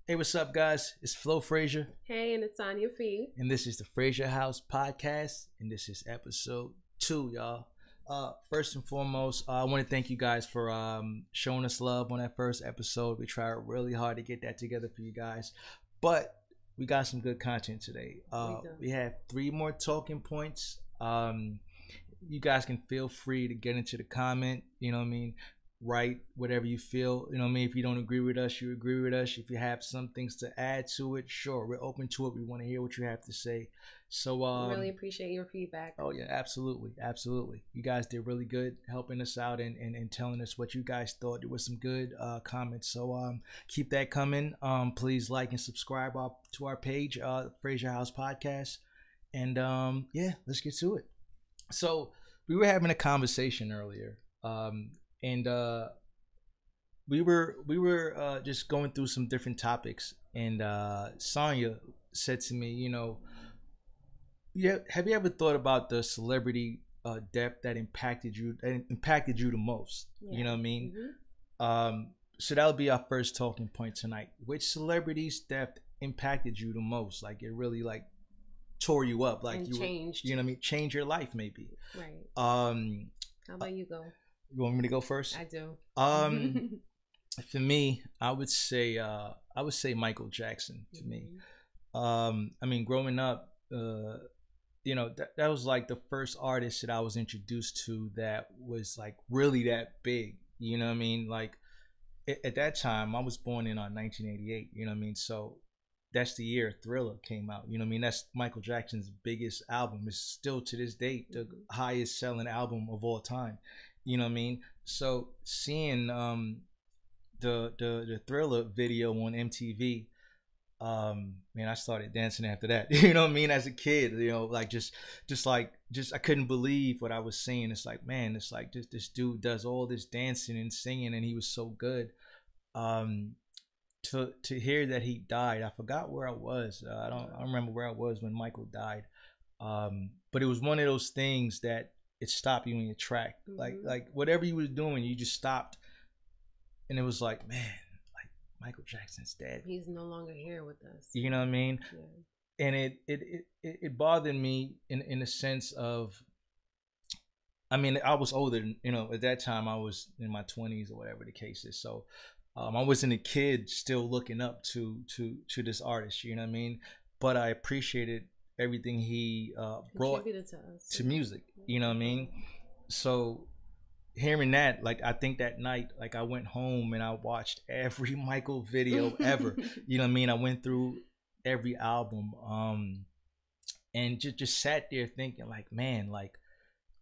Hey, what's up, guys? It's Flo Frazier, Hey, and it's Anya Fee. and this is the Frazier House Podcast, and this is episode 2, y'all. First and foremost, I want to thank you guys for showing us love on that first episode. We tried really hard to get that together for you guys, but we got some good content today. We have 3 more talking points. You guys can feel free to get into the comment. You know what I mean? Write whatever you feel. You know what I mean? If you don't agree with us, you agree with us. If you have some things to add to it, sure, we're open to it. We want to hear what you have to say. So really appreciate your feedback. Oh yeah, absolutely. You guys did really good helping us out and telling us what you guys thought. There was some good comments. So keep that coming. Please like and subscribe to our page, Frazier House Podcast. And yeah, let's get to it. So we were having a conversation earlier. And we were just going through some different topics, and Sonya said to me, have you ever thought about the celebrity death that impacted you the most? Yeah. You know what I mean? Mm-hmm. So that'll be our first talking point tonight. Which celebrity's death impacted you the most? Like it really like tore you up, like and you changed. You know what I mean? Change your life maybe. Right. How How about you go? You want me to go first? I do. For me, I would say Michael Jackson. For me, I mean, growing up, that was like the first artist that I was introduced to that was like really that big. You know what I mean? Like at that time, I was born in 1988. You know what I mean? So that's the year Thriller came out. You know what I mean? That's Michael Jackson's biggest album. It's still to this date the highest selling album of all time. You know what I mean? So seeing the Thriller video on MTV, man, I started dancing after that. You know what I mean? As a kid, like just I couldn't believe what I was seeing. It's like, man, it's like this dude does all this dancing and singing, and he was so good. To hear that he died, I forgot where I was. I don't remember where I was when Michael died. But it was one of those things that it stopped you in your track. Like whatever you were doing, you just stopped, and it was like, man, like Michael Jackson's dead. He's no longer here with us. You know what I mean? Yeah. And it bothered me in the sense of, I mean, I was older. At that time I was in my 20s or whatever the case is. So I wasn't a kid still looking up to this artist. You know what I mean? But I appreciated everything he brought to music. You know what I mean? So hearing that, like, I think that night, like, I went home and I watched every Michael video ever. You know what I mean? I went through every album, and just sat there thinking, like, man, like,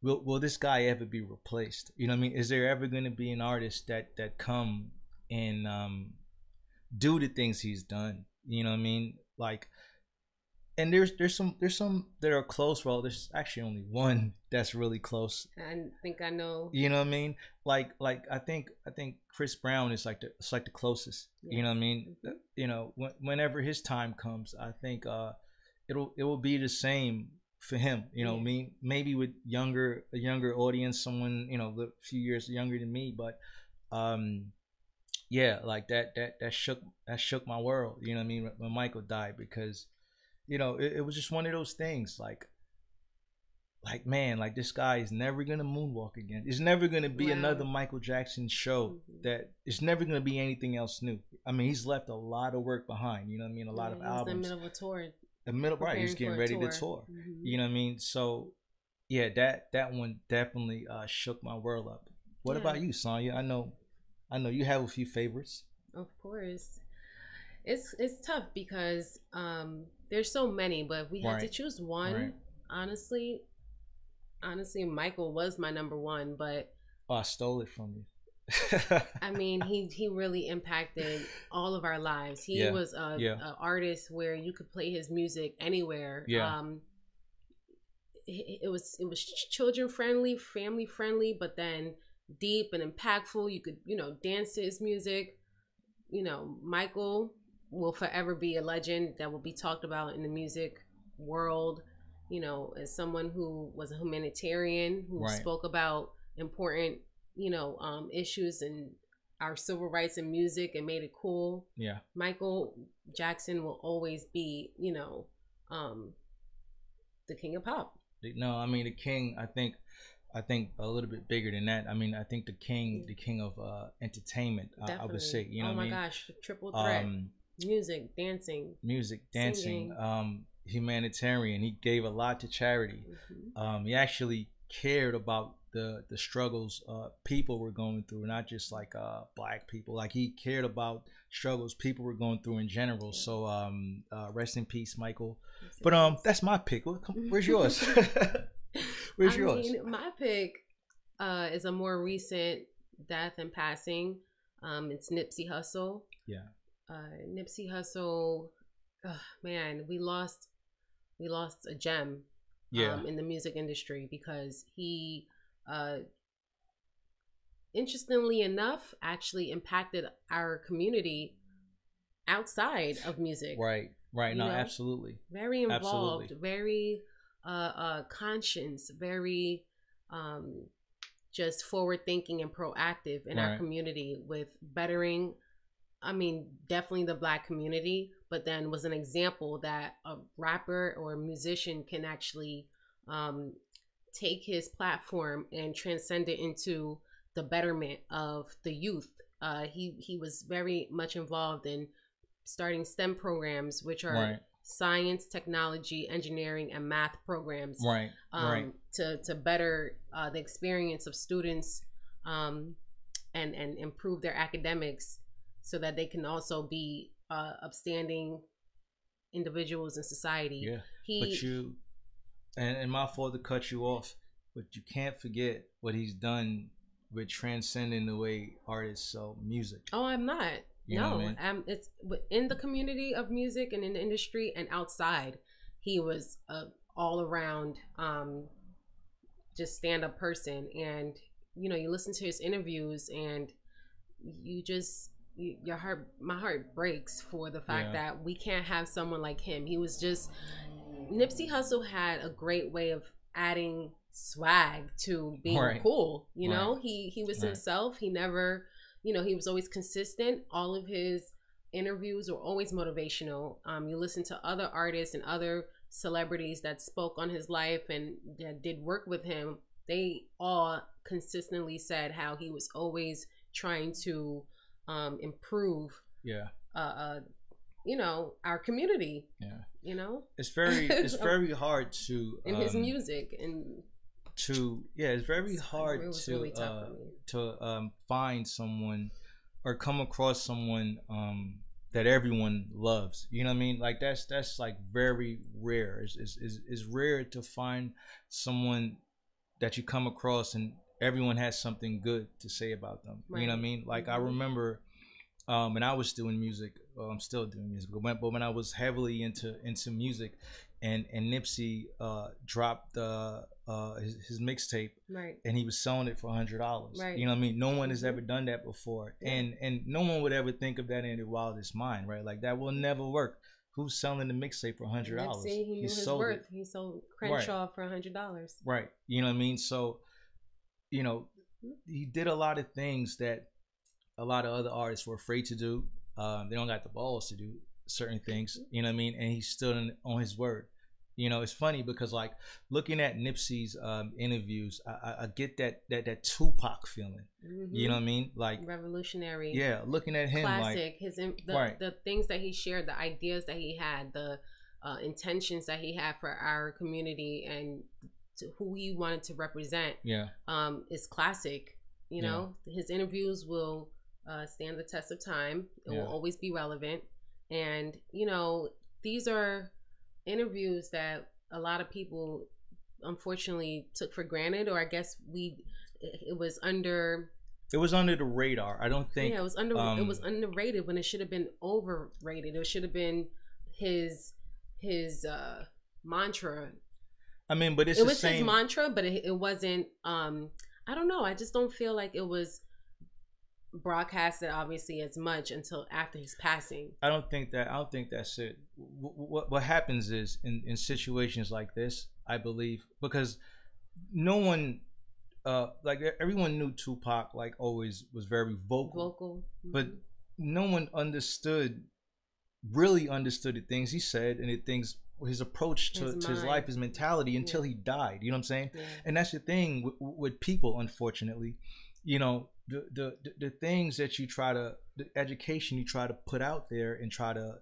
will this guy ever be replaced? You know what I mean? Is there ever going to be an artist that come and do the things he's done? You know what I mean? Like, and there's some that are close. Well, there's actually only one that's really close. I think I know. You know what I mean? Like I think Chris Brown is like the closest. Yes. You know what I mean? Mm-hmm. Whenever his time comes, I think it will be the same for him. You know, maybe with a younger audience, someone a few years younger than me, but yeah, like that shook my world. You know what I mean? When Michael died, because it was just one of those things, like man, like, this guy is never gonna moonwalk again. It's never gonna be another Michael Jackson show. Mm-hmm. That it's never gonna be anything else new. I mean, he's left a lot of work behind. You know what I mean? A lot of albums. In the middle of a tour. Right, he's getting ready to tour. Mm-hmm. You know what I mean? So yeah, that one definitely shook my world up. What about you, Sonya? I know you have a few favorites. Of course, it's tough because there's so many, but if we had to choose one, honestly, Michael was my number one. But I stole it from you. I mean, he really impacted all of our lives. He was an artist where you could play his music anywhere. It was children friendly, family friendly, but then deep and impactful. You could dance to his music. Michael will forever be a legend that will be talked about in the music world, as someone who was a humanitarian, who spoke about important, issues and our civil rights in music and made it cool. Yeah. Michael Jackson will always be, um, the king of pop. No, I mean the king. I think a little bit bigger than that. I mean, I think Yeah, the king of entertainment. I would definitely. say, you know Oh what I my mean. gosh, the triple threat: Um, music, dancing, music, dancing, singing. humanitarian. He gave a lot to charity. Hmm. He actually cared about the struggles people were going through, not just like black people. Like he cared about struggles people were going through in general. Yeah, So rest in peace, Michael. rest in But peace. that's my pick. Where's yours? Where's I yours? mean, my pick is a more recent death and passing. It's Nipsey Hussle. Yeah. Nipsey Hussle, man, we lost a gem Yeah. in the music industry because he, uh, interestingly enough, actually impacted our community outside of music. Right. Right. You No, know, absolutely. very involved, Absolutely. very conscious, very um, just forward thinking and proactive in our Right. community with bettering, I mean, definitely the black community, but then was an example that a rapper or a musician can actually um, take his platform and transcend it into the betterment of the youth. He was very much involved in starting STEM programs, which are Right. science, technology, engineering, and math programs, Right. Right. to better the experience of students, um, and improve their academics so that they can also be upstanding individuals in society. Yeah. But He, you and my fault to cut you off, but you can't forget what he's done with transcending the way artists sell music. oh, I'm not. You know what I No, mean? it's in the community of music and in the industry and outside. He was a all around just stand up person, and you listen to his interviews, and you just your heart, my heart breaks for the fact Yeah. that we can't have someone like him. He was just Nipsey Hussle had a great way of adding swag to being Right. cool. Right. He was Right. himself. He never, he was always consistent. All of his interviews were always motivational. You listen to other artists and other celebrities that spoke on his life and that did work with him. They all consistently said how he was always trying to improve, Yeah. uh, uh, our community. Yeah. You know, It's very hard to in his music, and it's very hard it was really tough for me. to find someone or come across someone that everyone loves. You know what I mean? Like that's like very rare. It's rare to find someone that you come across and everyone has something good to say about them. Right. You know what I mean? Like I remember when I was doing music, well, I'm still doing music, but when I was heavily into music, and Nipsey dropped his mixtape, Right. and he was selling it for $100. Right. You know what I mean? No one has ever done that before, Yeah. and no one would ever think of that in their wildest mind, right? Like that will never work. Who's selling the mixtape for $100? Nipsey, he knew his sold worth. it. He sold Crenshaw for $100. Right. You know what I mean? So, you know, he did a lot of things that a lot of other artists were afraid to do. They don't got the balls to do certain things. You know what I mean? And he stood on his word. You know, it's funny because like looking at Nipsey's interviews, I get that Tupac feeling. You know what I mean? Like revolutionary. yeah, looking at him classic. like The things that he shared, the ideas that he had, the intentions that he had for our community and to who he wanted to represent. Yeah. Is classic. You know, his interviews will stand the test of time. It will always be relevant. And these are interviews that a lot of people unfortunately took for granted, or I guess it was under the radar. I don't think it was underrated when it should have been overrated. It should have been his mantra. I mean, but it was his mantra, but it wasn't. I don't know. I just don't feel like it was broadcasted obviously as much until after his passing. I don't think that's it. What happens is in situations like this, I believe, because no one like everyone knew Tupac always was very vocal. Mm-hmm. But no one understood really understood the things he said and the things, his approach to his life, his mentality, until he died. You know what I'm saying? Yeah. And that's the thing with people, unfortunately. You know, the things that you try to, the education you try to put out there and try to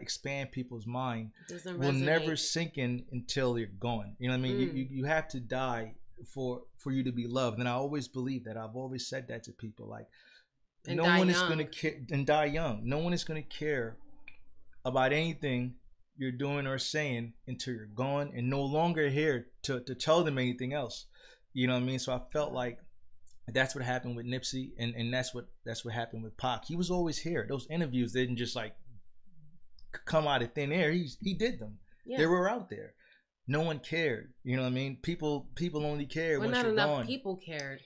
expand people's mind will never sink in until you're gone. You know what I mean? You have to die for you to be loved. And I always believe that. I've always said that to people, like, and no one is going to care and die young. No one is going to care about anything you're doing or saying until you're gone and no longer here to tell them anything else. You know what I mean? So I felt like that's what happened with Nipsey, and that's what happened with Pac. He was always here. Those interviews didn't just like come out of thin air. He did them. Yeah. They were out there. No one cared. You know what I mean? People only care once you're gone. Not enough people cared.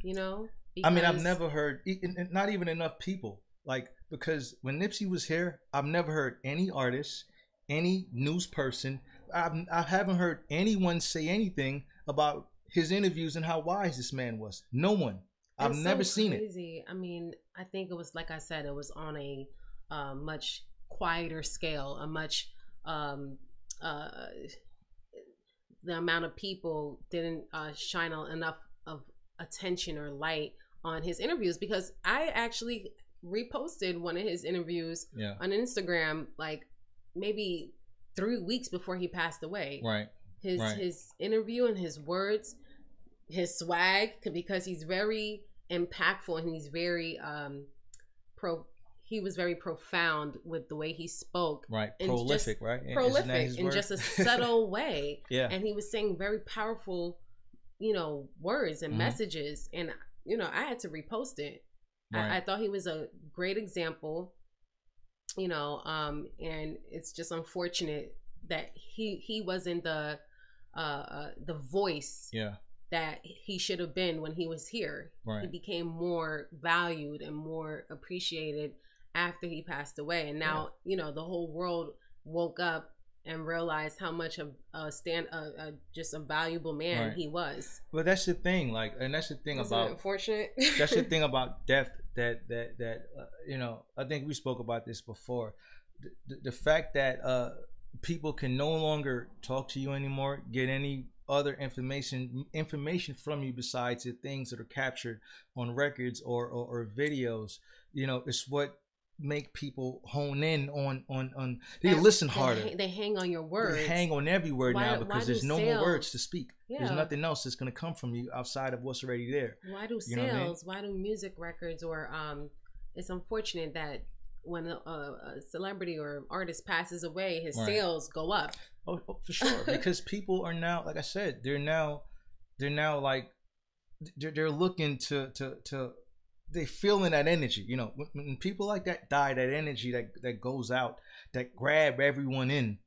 You know? Because, I mean, I've never heard, not even enough people. Like, because when Nipsey was here, I've never heard any artist, any news person, I haven't heard anyone say anything about his interviews and how wise this man was. No one. I've never seen it. I mean, I think it was, like I said, it was on a much quieter scale, a much the amount of people didn't shine enough of attention or light on his interviews, because I actually reposted one of his interviews on Instagram, like maybe 3 weeks before he passed away. Right. His interview and his words, his swag, because he's very impactful and he's very he was very profound with the way he spoke. Right. Prolific, right? Prolific in just a subtle way. Yeah. And he was saying very powerful, you know, words and messages. And, you know, I had to repost it. Right. I thought he was a great example, you know, and it's just unfortunate that he wasn't the voice that he should have been when he was here. Right. He became more valued and more appreciated after he passed away. And now, you know, the whole world woke up and realized how much of just a valuable man he was. But that's the thing, like, and that's the thing about unfortunate. That's the thing about death that you know, I think we spoke about this before. The fact that people can no longer talk to you anymore, get any other information from you besides the things that are captured on records or videos, you know, it's what make people hone in on they listen harder. They hang on your words. They hang on every word now, because there's no more words to speak. There's nothing else that's going to come from you outside of what's already there. Why do sales, why do music records, or it's unfortunate that when a celebrity or artist passes away, his sales go up. Oh, for sure. Because people are now, like I said, they're now like they're looking to they feeling that energy. You know, when people like that die, that energy that goes out, that grab everyone in.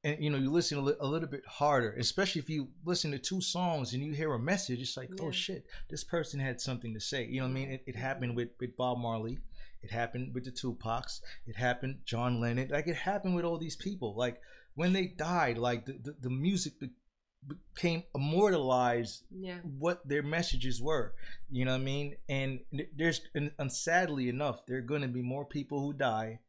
And you know, you listen a little bit harder, especially if you listen to 2 songs and you hear a message. It's like, oh shit, this person had something to say. You know what I mean? It happened with Bob Marley. It happened with the Tupacs. It happened John Lennon. Like, it happened with all these people. Like, when they died, like the music became immortalized. What their messages were. You know what I mean? And and sadly enough, there are going to be more people who die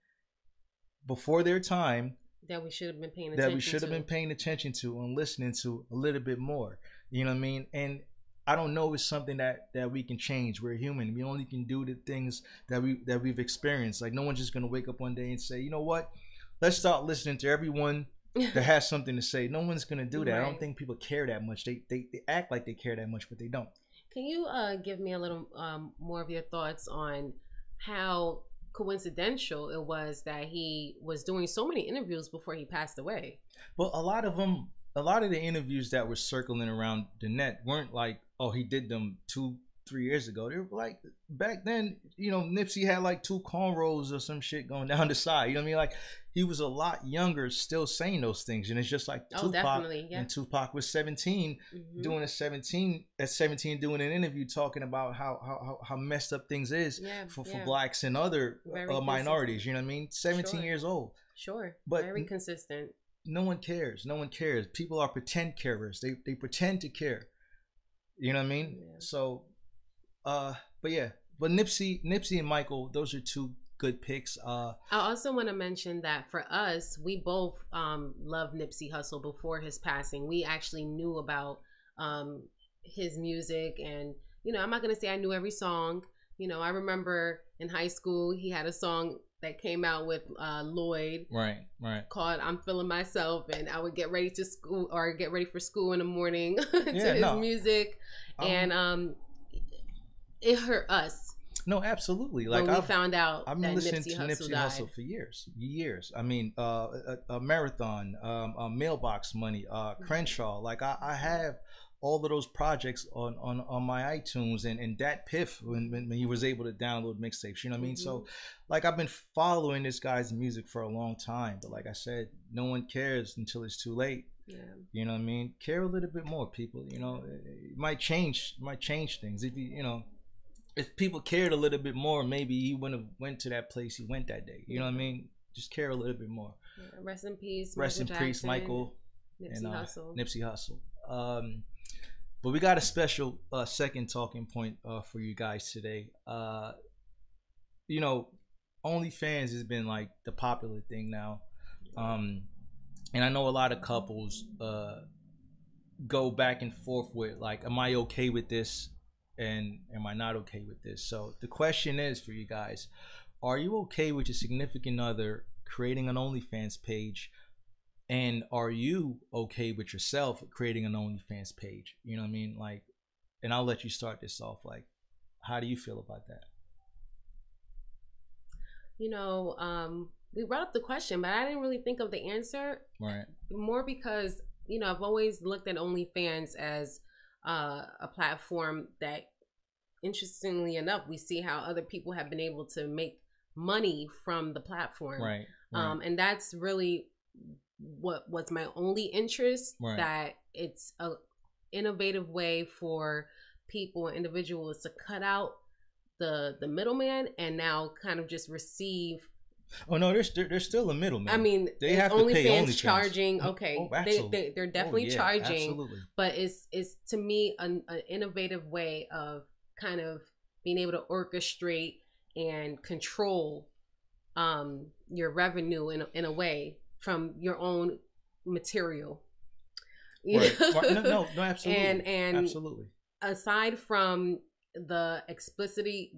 before their time that we should have been paying attention to and listening to a little bit more. You know what I mean? And I don't know, it's something that we can change. We're human. We only can do the things that we've experienced. Like, no one's just gonna wake up one day and say, you know what, let's start listening to everyone that has something to say. No one's gonna do that. I don't think people care that much. They act like they care that much, but they don't. Can you give me a little more of your thoughts on how coincidental it was that he was doing so many interviews before he passed away? Well, a lot of the interviews that were circling around the net weren't like, oh, he did them 2-3 years ago. They were like, back then, you know, Nipsey had like 2 cornrows or some shit going down the side. You know what I mean? Like, he was a lot younger still saying those things. And it's just like Tupac. And Tupac was 17 doing at 17 doing an interview talking about how messed up things is for blacks and other minorities. You know what I mean? 17 years old. Sure. But very consistent. No one cares. No one cares. People are pretend carers. They pretend to care. You know what I mean? So, but Nipsey and Michael, those are 2 good picks. I also want to mention that for us, we both loved Nipsey Hussle before his passing. We actually knew about his music, and I'm not gonna say I knew every song. I remember in high school he had a song that came out with Lloyd, right, called "I'm Feeling Myself," and I would get ready to school or get ready for school in the morning to his music, and it hurt us. No, absolutely. Like when we found out I've that been listening Nipsey to Nipsey Hussle for years. I mean, a Marathon, Mailbox Money, Crenshaw. Like I have all of those projects on my iTunes, and Dat Piff when he was able to download mixtapes. You know what I mean? So, like, I've been following this guy's music for a long time, but like I said, no one cares until it's too late. Yeah. You know what I mean? Care a little bit more, people. It might change things if people cared a little bit more, maybe he wouldn't have went to that place he went that day. You know what I mean? Just care a little bit more. Yeah. Rest in peace. Rest in peace, Michael. Nipsey Hussle. Nipsey Hussle. But we got a special second talking point for you guys today. OnlyFans has been like the popular thing now. And I know a lot of couples go back and forth with, like, am I okay with this? And am I not okay with this? So the question is for you guys, are you okay with your significant other creating an OnlyFans page? And are you okay with yourself creating an OnlyFans page? You know what I mean? Like, and I'll let you start this off. Like, how do you feel about that? We brought up the question, but I didn't really think of the answer. Right. More because, I've always looked at OnlyFans as a platform that, interestingly enough, we see how other people have been able to make money from the platform. Right. And that's really what was my only interest, that it's a innovative way for people and individuals to cut out the middleman and now kind of just receive. Oh no, there's still a middleman. I mean, they have to pay OnlyFans charging. Okay, they're definitely charging, absolutely. But it's to me an innovative way of kind of being able to orchestrate and control your revenue in a way from your own material. Right. No, absolutely. And absolutely. Aside from the explicit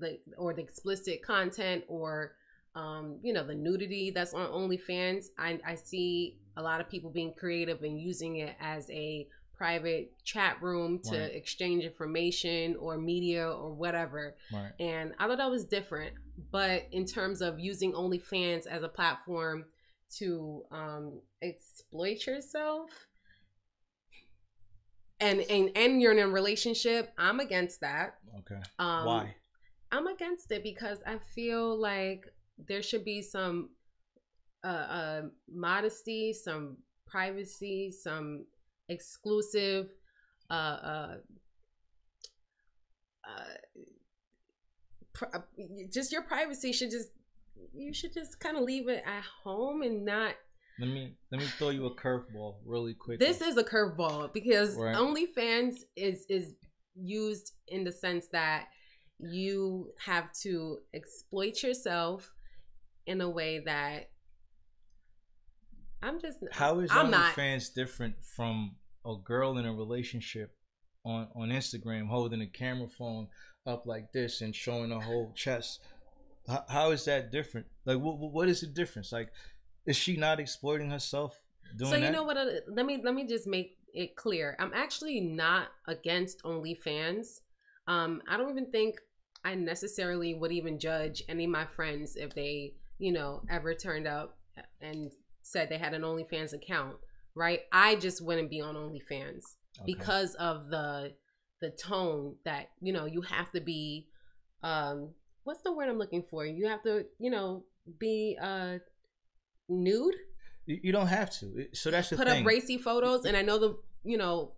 content or the nudity that's on OnlyFans, I see a lot of people being creative and using it as a private chat room to exchange information or media or whatever. Right. And I thought that was different. But in terms of using OnlyFans as a platform to exploit yourself and you're in a relationship, I'm against that. Okay. Why? I'm against it because I feel like there should be some modesty, some privacy, some exclusive just your privacy you should just kind of leave it at home and not. Let me throw you a curveball really quick. This is a curveball because OnlyFans is used in the sense that you have to exploit yourself in a way that How is OnlyFans different from a girl in a relationship on Instagram holding a camera phone up like this and showing her whole chest? How is that different? Like, what is the difference? Like, is she not exploiting herself doing that? So you know what? Let me just make it clear. I'm actually not against OnlyFans. I don't even think I necessarily would even judge any of my friends if they, ever turned up and said they had an OnlyFans account, right? I just wouldn't be on OnlyFans because of the tone that, you have to be, what's the word I'm looking for? You have to, be nude. You don't have to. So that's the thing. Put up racy photos, and I know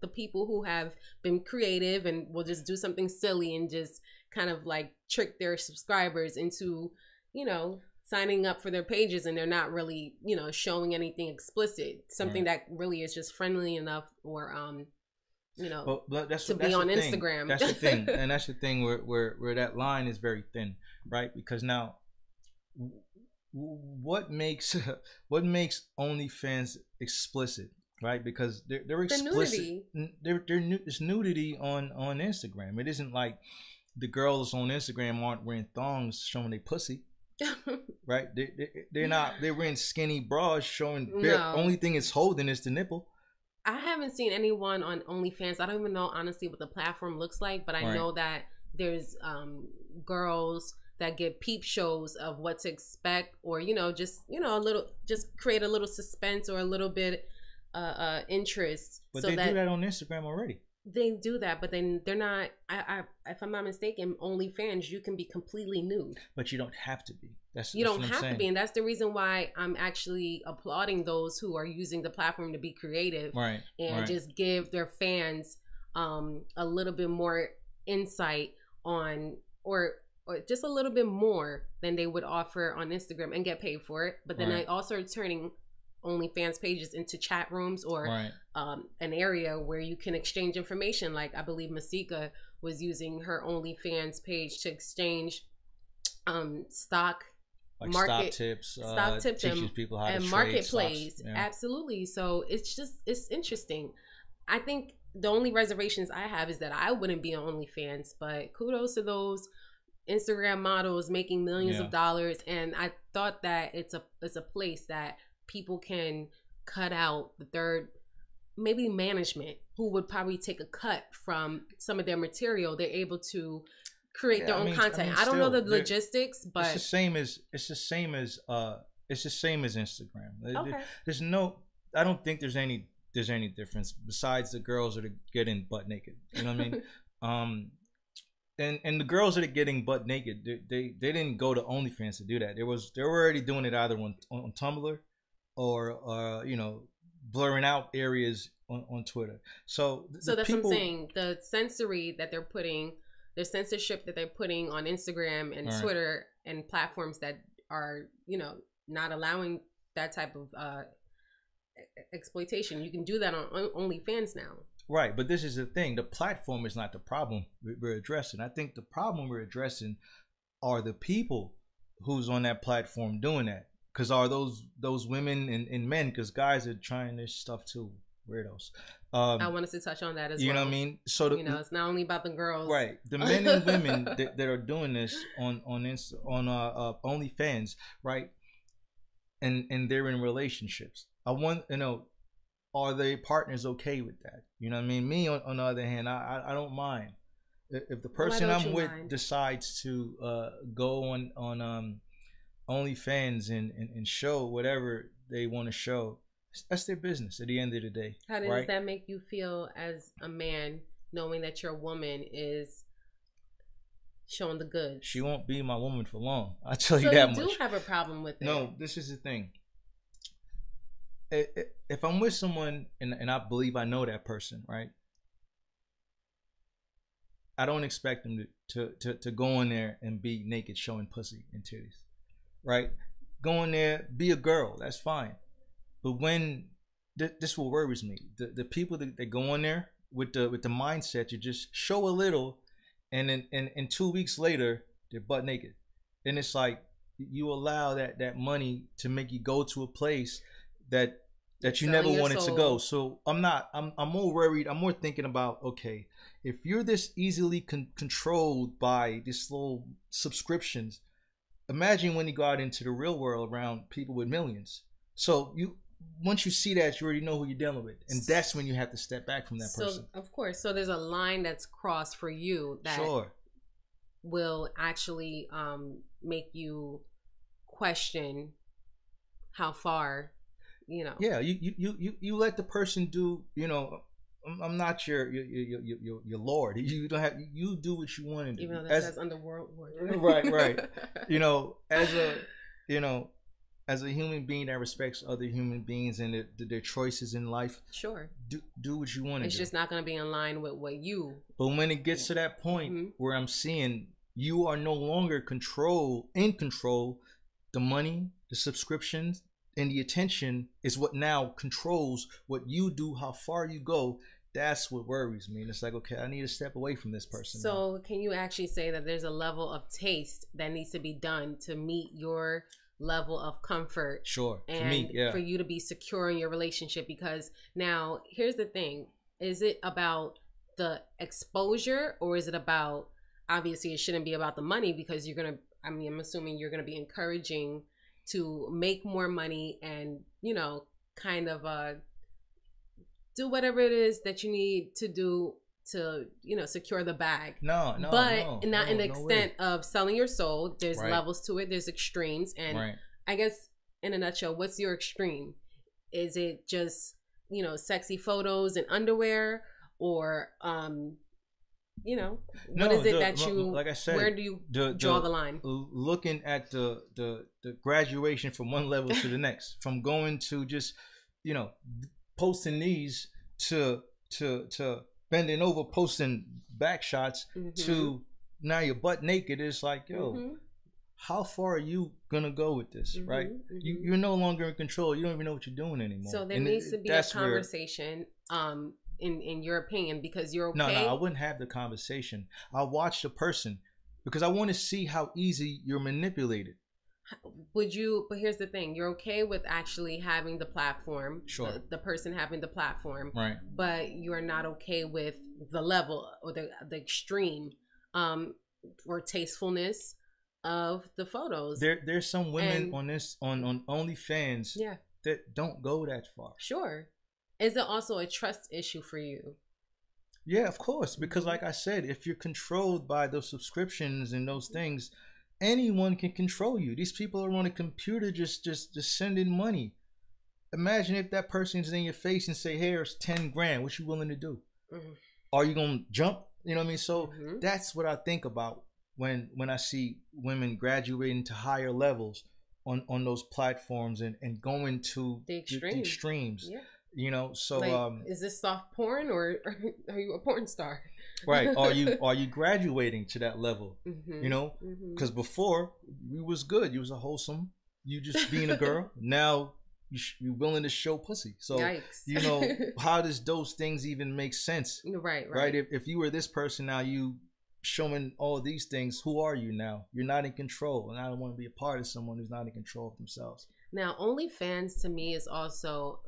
the people who have been creative and will just do something silly and just kind of like trick their subscribers into, signing up for their pages, and they're not really, showing anything explicit, something that really is just friendly enough or but that's to be on Instagram. That's the thing, and that's the thing where that line is very thin, right? Because now what makes what makes OnlyFans explicit, right? Because they're The explicit. nudity. It's nudity on Instagram. It isn't like the girls on Instagram aren't wearing thongs showing their pussy, right? They're not. They're wearing skinny bras showing. No. Only thing it's holding is the nipple. I haven't seen anyone on OnlyFans. I don't even know honestly what the platform looks like, but I know that there's girls that get peep shows of what to expect, or just a little, just create a little suspense or a little bit interest. But so they do that on Instagram already. They do that, but then they're not. If I'm not mistaken, OnlyFans, you can be completely nude, but you don't have to be. You don't have to be, and that's the reason why I'm actually applauding those who are using the platform to be creative, right? And just give their fans a little bit more insight on, or just a little bit more than they would offer on Instagram and get paid for it. But then I also are turning OnlyFans pages into chat rooms or an area where you can exchange information. Like I believe Masika was using her OnlyFans page to exchange stock, like market stock tips teaches people how and to market trade plays. Stocks, Absolutely. So it's interesting. I think the only reservations I have is that I wouldn't be on OnlyFans, but kudos to those Instagram models making millions of dollars. And I thought that it's a place that people can cut out the third, maybe management, who would probably take a cut from some of their material. They're able to create their own content. I don't know the logistics, but it's the same as Instagram. Okay. There's no, I don't think there's any difference besides the girls that are getting butt naked. You know what I mean? And the girls that are getting butt naked, they didn't go to OnlyFans to do that. They were already doing it either on Tumblr or blurring out areas on Twitter. So that's what I'm saying. The censorship that they're putting on Instagram and Twitter and platforms that are not allowing that type of exploitation. You can do that on OnlyFans now. Right, but this is the thing. The platform is not the problem we're addressing. I think the problem we're addressing are the people who's on that platform doing that. Because are those women and men? Because guys are trying this stuff too. Weirdos. I wanted to touch on that as well. You know what I mean? So it's not only about the girls, right? The men and women that are doing this on OnlyFans, right? And they're in relationships. I want are their partners okay with that? You know what I mean? Me on the other hand, I don't mind if the person I'm with decides to go on OnlyFans and show whatever they want to show. That's their business at the end of the day. How does that make you feel as a man, knowing that your woman is showing the goods? She won't be my woman for long. I'll tell you that much. So you do have a problem with it? No, this is the thing. If I'm with someone and I believe I know that person, right? I don't expect them to go in there and be naked showing pussy and titties. Right? Go in there, be a girl, that's fine. But when this what worries me, the people that go in there with the mindset to just show a little, and then 2 weeks later they're butt naked, and it's like you allow that money to make you go to a place that you never wanted to go. So I'm more worried. I'm more thinking about, okay, if you're this easily controlled by these little subscriptions, imagine when you go out into the real world around people with millions. So once you see that, you already know who you're dealing with, and that's when you have to step back from that person. Of course. So there's a line that's crossed for you that will actually make you question how far, Yeah, you let the person do. I'm not your lord. You don't have. You do what you want to do. Even though that says underworld. Right. As a human being that respects other human beings and their choices in life. Sure. Do what you want to do. It's just not going to be in line with what you. But when it gets to that point where I'm seeing you are no longer in control, the money, the subscriptions, and the attention is what now controls what you do, how far you go. that's what worries me. And it's like, okay, I need to step away from this person now. So can you actually say that there's a level of taste that needs to be done to meet your level of comfort? Sure. And for me, yeah. for you to be secure in your relationship? Because now here's the thing. Is it about the exposure, or is it about, obviously it shouldn't be about the money, because you're going to, I mean, I'm assuming you're going to be encouraging to make more money and, you know, kind of do whatever it is that you need to do to, you know, secure the bag. But not in the extent of selling your soul. There's Right. levels to it. There's extremes. And Right. I guess in a nutshell, what's your extreme? Is it just, you know, sexy photos and underwear, or you know, what is it that you, like I said, where do you draw the line? Looking at the graduation from one level to the next, from going to just, you know, posting these to bending over, posting back shots, to now you're butt naked. It's like, yo, how far are you gonna go with this, right? You're no longer in control. You don't even know what you're doing anymore. So there needs to be a conversation, in your opinion, because you're okay. No, I wouldn't have the conversation. I'll watch the person, because I want to see how easy you're manipulated. Would you? But here's the thing: you're okay with actually having the platform, sure, the person having the platform, right? But you're not okay with the level or the extreme, or tastefulness of the photos. There's some women on OnlyFans, yeah, that don't go that far. Sure. Is it also a trust issue for you? Yeah, of course, because like I said, if you're controlled by those subscriptions and those things, anyone can control you. These people are on a computer just sending money. Imagine if that person's in your face and say, "Hey, here's 10 grand. What you willing to do?" Are you gonna jump? You know what I mean? So that's what I think about when I see women graduating to higher levels on those platforms and going to the extremes. Yeah. You know, so like, is this soft porn, or are you a porn star? Right. Are you graduating to that level? You know, because before you was good, you was a wholesome, you just being a girl. Now you're willing to show pussy. So yikes. You know, how does those things even make sense? Right. If you were this person, now you showing all these things, who are you now? You're not in control, and I don't want to be a part of someone who's not in control of themselves. Now, OnlyFans to me is also,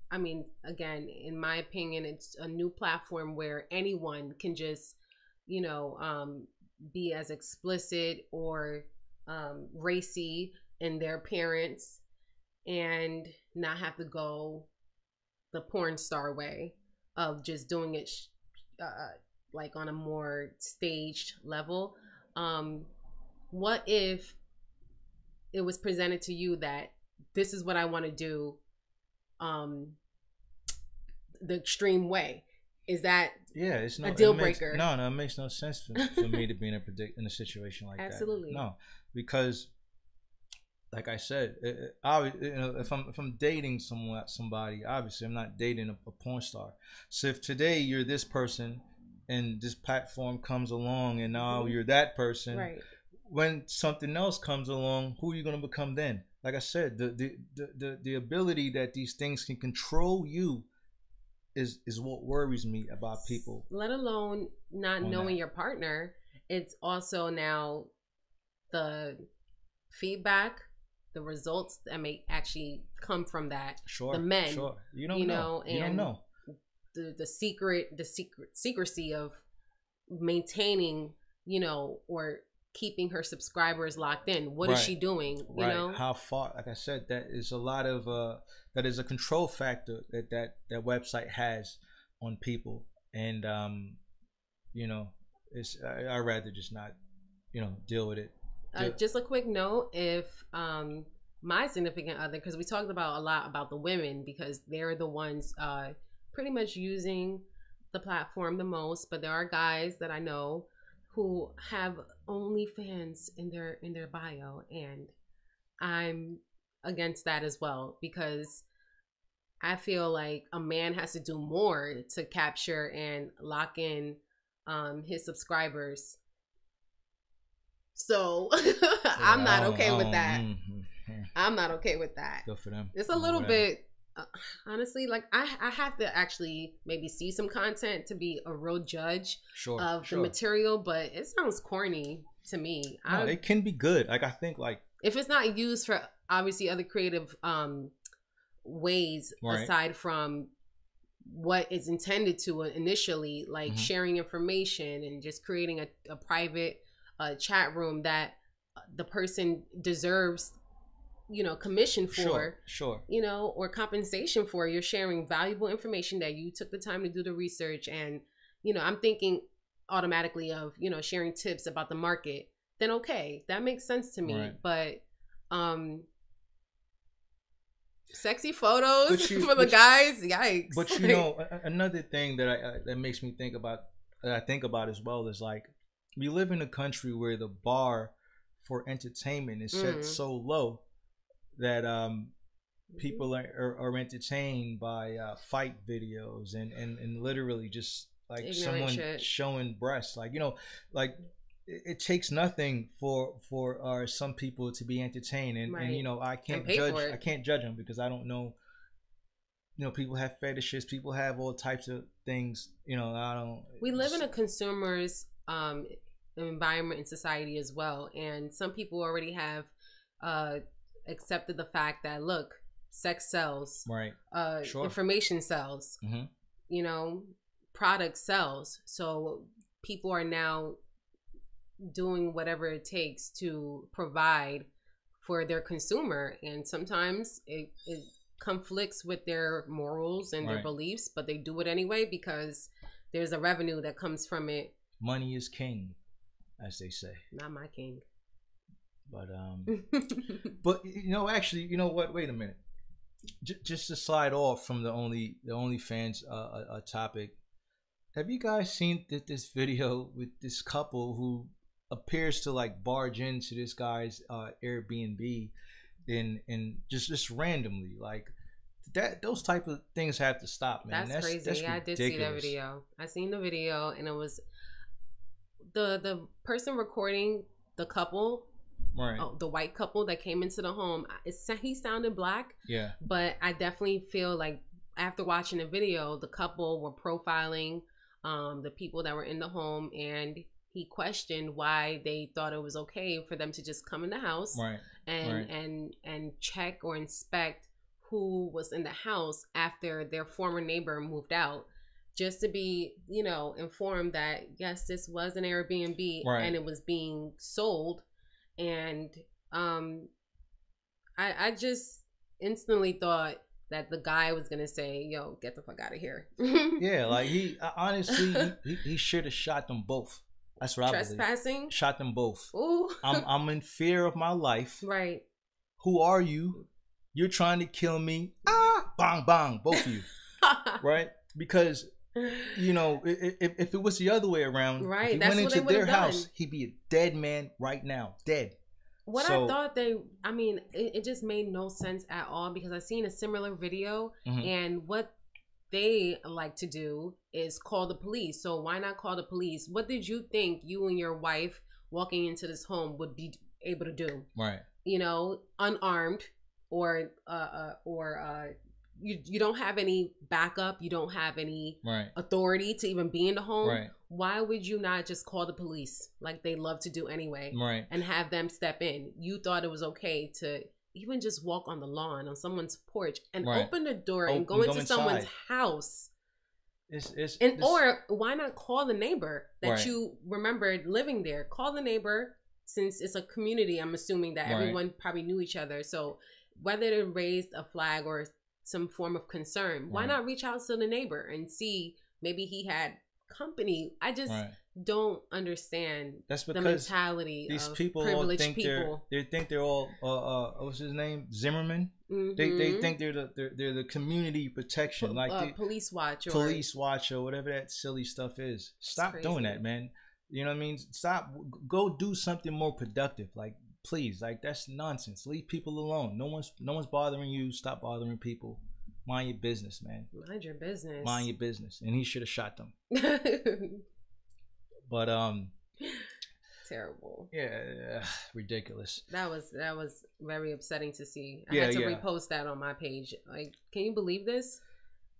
I mean, again, in my opinion, it's a new platform where anyone can just, you know, be as explicit or racy in their appearance and not have to go the porn star way of just doing it like on a more staged level. What if it was presented to you that this is what I want to do, the extreme way? Is that it's a deal breaker? No, it makes no sense for me to be in a situation like Absolutely. that. No, because like I said, if I'm dating somebody, obviously I'm not dating a porn star. So if today you're this person and this platform comes along and now you're that person, right? When something else comes along, who are you going to become then? Like I said, the ability that these things can control you is what worries me about people. Let alone not knowing your partner. It's also now the feedback, the results that may actually come from that. Sure. The men. Sure. You don't know. And you don't know. The secrecy of maintaining, you know, or keeping her subscribers locked in. What is she doing? You know, how far? Like I said, that is a lot of that is a control factor that website has on people, and you know, I'd rather just not, you know, deal with it. Just a quick note: if my significant other, because we talked about a lot about the women because they're the ones pretty much using the platform the most, but there are guys that I know who have OnlyFans in their bio, and I'm against that as well, because I feel like a man has to do more to capture and lock in his subscribers. So I'm not okay with that. I'm not okay with that. Good for them. It's a little bit honestly, like I have to actually maybe see some content to be a real judge of the material, but it sounds corny to me. No, it can be good. Like I think like if it's not used for obviously other creative ways aside from what is intended to initially, like sharing information and just creating a private chat room that the person deserves, you know, commission for, you know, or compensation for. You're sharing valuable information that you took the time to do the research. And, you know, I'm thinking automatically of, you know, sharing tips about the market. Then okay, that makes sense to me. But sexy photos for the guys, yikes. But you know, another thing that that makes me think about, that I think about as well, is like we live in a country where the bar for entertainment is set so low that people are entertained by fight videos and literally just like ignorant someone showing breasts, like, you know, like it takes nothing for some people to be entertained, and you know, I can't judge them because I don't know. You know, people have fetishes, people have all types of things, you know. We live in a consumer's environment and society as well, and some people already have accepted the fact that, look, sex sells, information sells, you know, product sells. So people are now doing whatever it takes to provide for their consumer, and sometimes it conflicts with their morals and their beliefs, but they do it anyway because there's a revenue that comes from it. Money is king, as they say. Not my king. But but you know, actually, you know what? Wait a minute. Just to slide off from the OnlyFans topic, have you guys seen this video with this couple who appears to like barge into this guy's Airbnb and just randomly, like that? Those type of things have to stop, man. That's crazy. That's I did see that video. I seen the video, and it was the person recording the couple. The white couple that came into the home. He sounded black. Yeah. But I definitely feel like after watching the video, the couple were profiling the people that were in the home, and he questioned why they thought it was okay for them to just come in the house and check or inspect who was in the house after their former neighbor moved out, just to be, you know, informed that yes, this was an Airbnb and it was being sold. And I just instantly thought that the guy was gonna say, "Yo, get the fuck out of here." Yeah, like he honestly he should have shot them both. That's what I believe. Trespassing. Shot them both. Ooh. I'm in fear of my life. Right. Who are you? You're trying to kill me. Ah, bang bang, both of you. Right? Because, you know, if it was the other way around, if he went into their house, he'd be a dead man right now. Dead. I thought it just made no sense at all, because I seen a similar video, and what they like to do is call the police. So why not call the police? What did you think you and your wife walking into this home would be able to do? Right. You know, unarmed, or you don't have any backup, you don't have any authority to even be in the home. Right. Why would you not just call the police like they love to do anyway? Right. And have them step in? You thought it was okay to even just walk on the lawn, on someone's porch, and open the door and go into someone's house. Or why not call the neighbor that you remembered living there? Call the neighbor, since it's a community. I'm assuming that everyone probably knew each other. So whether they raised a flag or some form of concern, why not reach out to the neighbor and see, maybe he had company? I just don't understand. That's because the mentality these of people privileged think people. They think they're all what's his name, Zimmerman. They think they're the community protection, like police watch or whatever that silly stuff is. Stop doing that, man. You know what I mean? Stop. Go do something more productive. Like, please, like, that's nonsense. Leave people alone. No one's bothering you. Stop bothering people. Mind your business, man. Mind your business. Mind your business. And he should have shot them. But Terrible. Yeah, ridiculous. That was very upsetting to see. I had to repost that on my page. Like, can you believe this?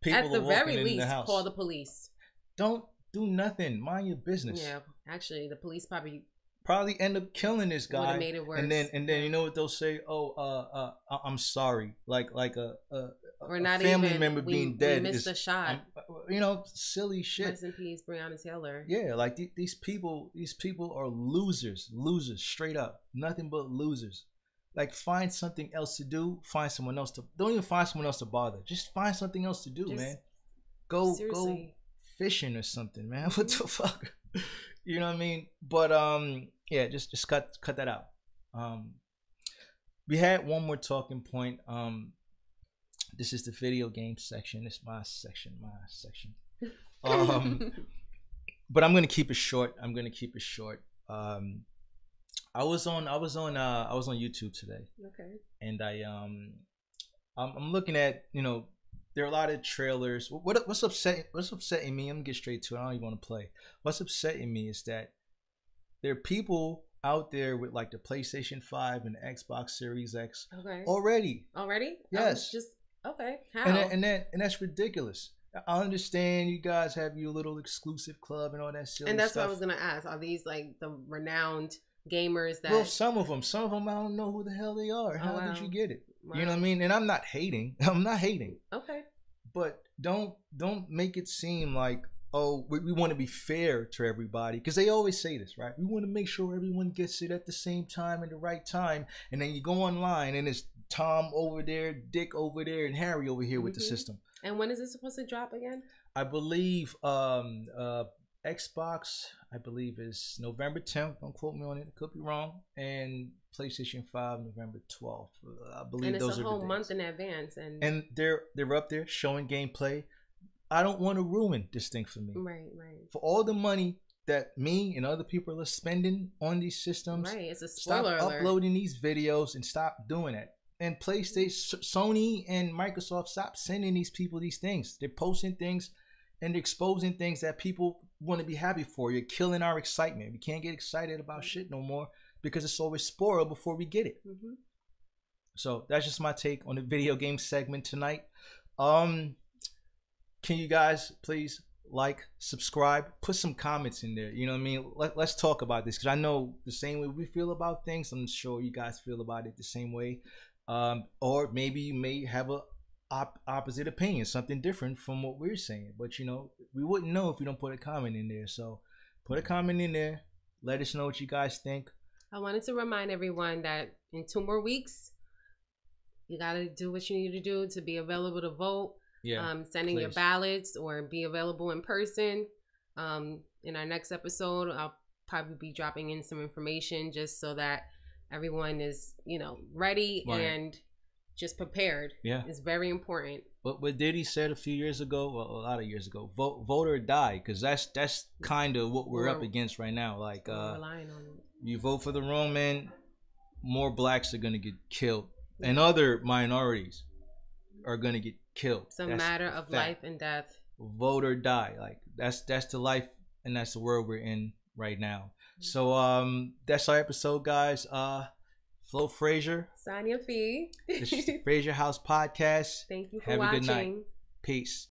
People at the very least, call the police. Don't do nothing. Mind your business. Yeah, actually, the police probably end up killing this guy. Made it worse. And then you know what they'll say? Oh, I'm sorry. Like a family member being dead. We missed a shot. You know, silly shit. Rest in peace, Breonna Taylor. Yeah, like these people are losers, straight up, nothing but losers. Like, find something else to do. Find someone else to. Don't even find someone else to bother. Just find something else to do, man. Go fishing or something, man. What the fuck? You know what I mean? But yeah, just cut that out. We had one more talking point. This is the video game section. It's my section. But I'm gonna keep it short. I was on YouTube today. Okay. And I'm looking at, you know, there are a lot of trailers. What's upsetting me? I'm gonna get straight to it. I don't even want to play. What's upsetting me is that there are people out there with like the PlayStation 5 and the Xbox Series X. Okay. Already. Yes. Okay. How? And that's ridiculous. I understand you guys have your little exclusive club and all that silly stuff. And that's what I was gonna ask. Are these like the renowned gamers that? Well, some of them I don't know who the hell they are. How did you get it? Wow. You know what I mean? And I'm not hating. Okay. But don't make it seem like, oh, we want to be fair to everybody, because they always say this, right? We want to make sure everyone gets it at the same time and the right time. And then you go online and it's Tom over there, Dick over there, and Harry over here with the system. And when is it supposed to drop again? I believe Xbox, I believe, is November 10th. Don't quote me on it. Could be wrong. And PlayStation 5, November 12th. I believe those are the days. And it's a whole month in advance. And they're up there showing gameplay. I don't want to ruin this thing for me. Right. For all the money that me and other people are spending on these systems. Right, it's a spoiler alert. Stop uploading these videos and stop doing it. And PlayStation, Sony, and Microsoft, stop sending these people these things. They're posting things and exposing things that people want to be happy for. You're killing our excitement. We can't get excited about shit no more because it's always spoiled before we get it. So that's just my take on the video game segment tonight. Can you guys please like, subscribe, put some comments in there? You know what I mean? Let's talk about this, because I know the same way we feel about things, I'm sure you guys feel about it the same way. Or maybe you may have a opposite opinion, something different from what we're saying, but you know, we wouldn't know if you don't put a comment in there. So put a comment in there, let us know what you guys think. I wanted to remind everyone that in 2 more weeks, you got to do what you need to do to be available to vote. Sending your ballots or be available in person. In our next episode, I'll probably be dropping in some information just so that everyone is, you know, ready and just prepared. It's very important. But what Diddy said a few years ago, well, a lot of years ago, vote or die, because that's kind of what we're up against right now. Like, relying on it. You vote for the wrong man, more blacks are gonna get killed, and other minorities are gonna get killed. It's a matter of life and death. Vote or die. Like, that's the life and that's the world we're in right now. So that's our episode, guys. Flo Frazier, Sonia Fee. This is the Frazier House Podcast. Thank you for watching. Have a good night. Peace.